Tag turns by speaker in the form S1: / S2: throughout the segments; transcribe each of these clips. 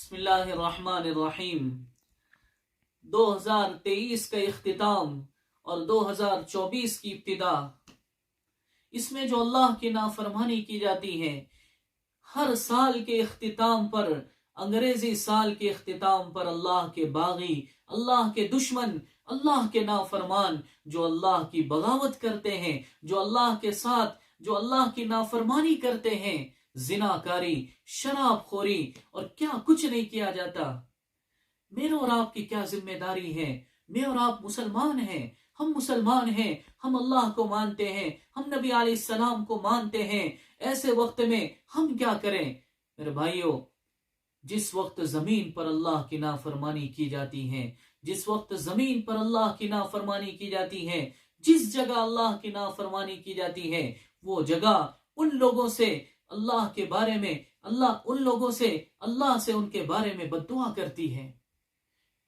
S1: بسم اللہ الرحمن الرحیم۔ 2023 کا اختتام اور 2024 کی ابتدا، اس میں جو اللہ کی نافرمانی کی جاتی ہے، ہر سال کے اختتام پر، انگریزی سال کے اختتام پر اللہ کے باغی، اللہ کے دشمن، اللہ کے نافرمان جو اللہ کی بغاوت کرتے ہیں، جو اللہ کے ساتھ جو اللہ کی نافرمانی کرتے ہیں، زناکاری، شراب خوری اور کیا کچھ نہیں کیا جاتا۔ میرے اور آپ کی کیا ذمہ داری ہے؟ میں اور آپ مسلمان ہیں، ہم مسلمان ہیں، ہم اللہ کو مانتے ہیں، ہم نبی علیہ السلام کو مانتے ہیں۔ ایسے وقت میں ہم کیا کریں؟ میرے بھائیوں، جس وقت زمین پر اللہ کی نافرمانی کی جاتی ہے، جس وقت زمین پر اللہ کی نافرمانی کی جاتی ہے، جس جگہ اللہ کی نافرمانی کی جاتی ہے، وہ جگہ ان لوگوں سے اللہ کے بارے میں اللہ سے ان کے بارے میں بد دعا کرتی ہے۔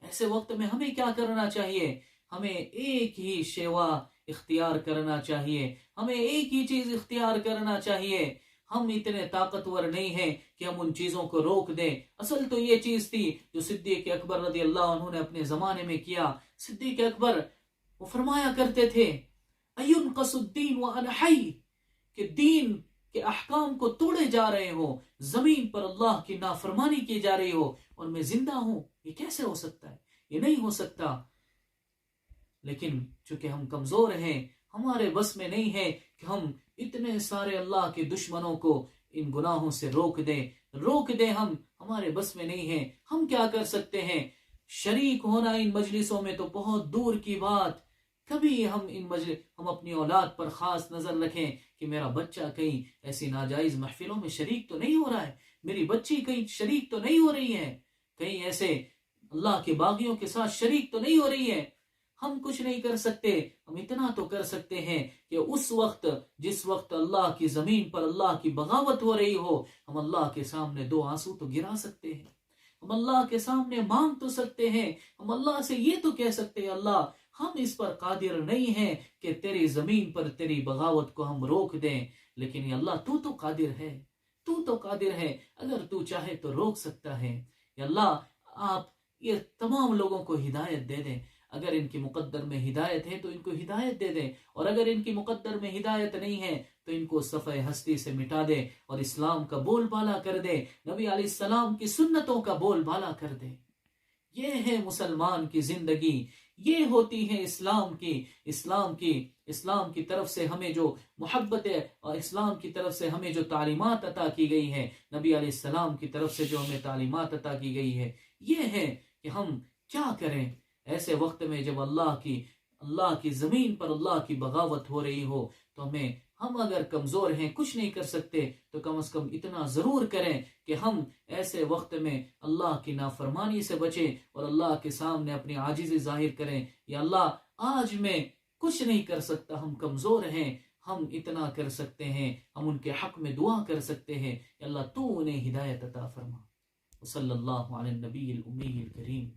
S1: ایسے وقت میں ہمیں کیا کرنا چاہیے؟ ہمیں ایک ہی شیوا اختیار کرنا چاہیے، ہمیں ایک ہی چیز اختیار کرنا چاہیے۔ ہم اتنے طاقتور نہیں ہیں کہ ہم ان چیزوں کو روک دیں۔ اصل تو یہ چیز تھی جو صدیق اکبر رضی اللہ عنہ نے اپنے زمانے میں کیا۔ صدیق اکبر وہ فرمایا کرتے تھے، اَيُنْقَصُ الدِّينُ وَأَنَا حَيٌّ، کہ دین کے احکام کو توڑے جا رہے ہو، زمین پر اللہ کی نافرمانی کی جا رہی ہو اور میں زندہ ہوں، یہ کیسے ہو سکتا ہے؟ یہ نہیں ہو سکتا۔ لیکن چونکہ ہم کمزور ہیں، ہمارے بس میں نہیں ہے کہ ہم اتنے سارے اللہ کے دشمنوں کو ان گناہوں سے روک دیں، ہمارے بس میں نہیں ہے۔ ہم کیا کر سکتے ہیں؟ شریک ہونا ان مجلسوں میں تو بہت دور کی بات۔ کبھی ہم اپنی اولاد پر خاص نظر رکھیں کہ میرا بچہ کہیں ایسی ناجائز محفلوں میں شریک تو نہیں ہو رہا ہے، میری بچی کہیں شریک تو نہیں ہو رہی ہے، کہیں ایسے اللہ کے باغیوں کے ساتھ شریک تو نہیں ہو رہی ہے۔ ہم کچھ نہیں کر سکتے، ہم اتنا تو کر سکتے ہیں کہ اس وقت جس وقت اللہ کی زمین پر اللہ کی بغاوت ہو رہی ہو، ہم اللہ کے سامنے دو آنسو تو گرا سکتے ہیں، ہم اللہ کے سامنے مانگ تو سکتے ہیں، ہم اللہ سے یہ تو کہہ سکتے ہیں، اللہ ہم اس پر قادر نہیں ہیں کہ تیری زمین پر تیری بغاوت کو ہم روک دیں، لیکن یا اللہ تو قادر ہے، اگر تو چاہے تو روک سکتا ہے۔ یا اللہ آپ یہ تمام لوگوں کو ہدایت دے دیں، اگر ان کی مقدر میں ہدایت ہے تو ان کو ہدایت دے دیں، اور اگر ان کی مقدر میں ہدایت نہیں ہے تو ان کو صفحہ ہستی سے مٹا دے اور اسلام کا بول بالا کر دے، نبی علیہ السلام کی سنتوں کا بول بالا کر دے۔ یہ ہے مسلمان کی زندگی، یہ ہوتی ہے اسلام کی طرف سے ہمیں جو محبت ہے، اور اسلام کی طرف سے ہمیں جو تعلیمات عطا کی گئی ہے، نبی علیہ السلام کی طرف سے جو ہمیں تعلیمات عطا کی گئی ہے، یہ ہے کہ ہم کیا کریں ایسے وقت میں جب اللہ کی زمین پر اللہ کی بغاوت ہو رہی ہو۔ تو ہم اگر کمزور ہیں، کچھ نہیں کر سکتے، تو کم از کم اتنا ضرور کریں کہ ہم ایسے وقت میں اللہ کی نافرمانی سے بچیں اور اللہ کے سامنے اپنی عاجزی ظاہر کریں۔ یا اللہ آج میں کچھ نہیں کر سکتا، ہم کمزور ہیں، ہم اتنا کر سکتے ہیں، ہم ان کے حق میں دعا کر سکتے ہیں۔ یا اللہ تو انہیں ہدایت عطا فرما۔ صلی اللہ علی النبی الامی الکریم۔